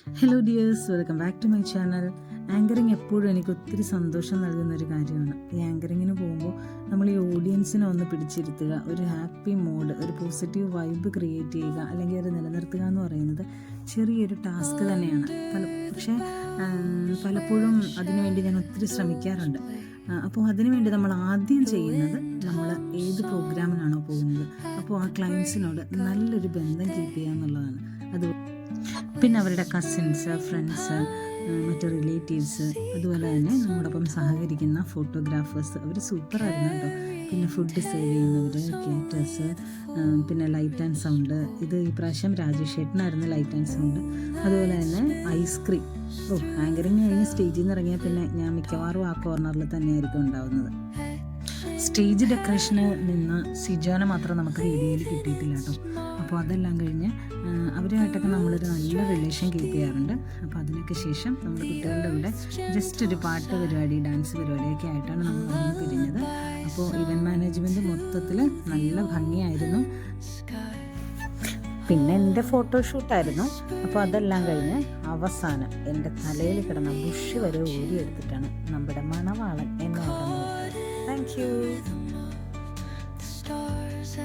Hello dears, welcome back to my channel. Anchoring എപ്പോഴും എനിക്ക് ഒത്തിരി സന്തോഷം നൽകുന്ന ഒരു കാര്യമാണ്. ഈ ആങ്കറിങ്ങിന് പോകുമ്പോൾ നമ്മൾ ഈ ഓഡിയൻസിനെ ഒന്ന് പിടിച്ചിരുത്തുക, ഒരു ഹാപ്പി മൂഡ്, ഒരു പോസിറ്റീവ് വൈബ് ക്രിയേറ്റ് ചെയ്യുക, അല്ലെങ്കിൽ അത് നിലനിർത്തുക എന്ന് പറയുന്നത് ചെറിയൊരു ടാസ്ക് തന്നെയാണ്. പക്ഷേ പലപ്പോഴും അതിനുവേണ്ടി ഞാൻ ഒത്തിരി ശ്രമിക്കാറുണ്ട്. അപ്പോൾ അതിനുവേണ്ടി നമ്മൾ ആദ്യം ചെയ്യുന്നത്, നമ്മൾ ഏത് പ്രോഗ്രാമിനാണോ പോകുന്നത് അപ്പോൾ ആ ക്ലയൻസിനോട് നല്ലൊരു ബന്ധം കീപ്പ് ചെയ്യുക എന്നുള്ളതാണ്. അത് പിന്നെ അവരുടെ കസിൻസ്, ഫ്രണ്ട്സ്, മറ്റു റിലേറ്റീവ്സ്, അതുപോലെ തന്നെ നമ്മോടൊപ്പം സഹകരിക്കുന്ന ഫോട്ടോഗ്രാഫേഴ്സ്, അവർ സൂപ്പറായിരുന്നു കേട്ടോ. പിന്നെ ഫുഡ് സെർവ് ചെയ്യുന്നവർ, കേറ്റേഴ്സ്, പിന്നെ ലൈറ്റ് ആൻഡ് സൗണ്ട്. ഇത് ഈ പ്രാവശ്യം രാജേഷ് ഏട്ടനായിരുന്നു ലൈറ്റ് ആൻഡ് സൗണ്ട്. അതുപോലെ തന്നെ ഐസ്ക്രീം. ആങ്കറിങ് കഴിഞ്ഞ് സ്റ്റേജിൽ നിന്ന് ഇറങ്ങിയാൽ പിന്നെ ഞാൻ മിക്കവാറും ആ കോർണറിൽ തന്നെയായിരിക്കും ഉണ്ടാവുന്നത്. സ്റ്റേജ് ഡെക്കറേഷന് നിന്ന് സിജോനെ മാത്രം നമുക്ക് വീഡിയോയിൽ കിട്ടിയിട്ടില്ല കേട്ടോ. അപ്പോൾ അതെല്ലാം കഴിഞ്ഞ് അവരുമായിട്ടൊക്കെ നമ്മളൊരു നല്ല റിലേഷൻ കീപ്പ് ചെയ്യാറുണ്ട്. അപ്പോൾ അതിനൊക്കെ ശേഷം നമ്മുടെ കുട്ടികളുടെ കൂടെ ജസ്റ്റ് ഒരു പാട്ട് പരിപാടി, ഡാൻസ് പരിപാടിയൊക്കെ ആയിട്ടാണ് നമ്മൾ വന്ന് പിരിഞ്ഞത്. അപ്പോൾ ഇവൻറ്റ് മാനേജ്മെൻറ്റ് മൊത്തത്തിൽ നല്ല ഭംഗിയായിരുന്നു. പിന്നെ എൻ്റെ ഫോട്ടോഷൂട്ടായിരുന്നു. അപ്പോൾ അതെല്ലാം കഴിഞ്ഞ് അവസാനം എൻ്റെ തലയിൽ കിടന്ന ബുഷ് വരെ ഊരിയെടുത്തിട്ടാണ് നമ്മുടെ മണവാളൻ എന്നെ അവിടെ നോക്കുന്നത്. Thank you.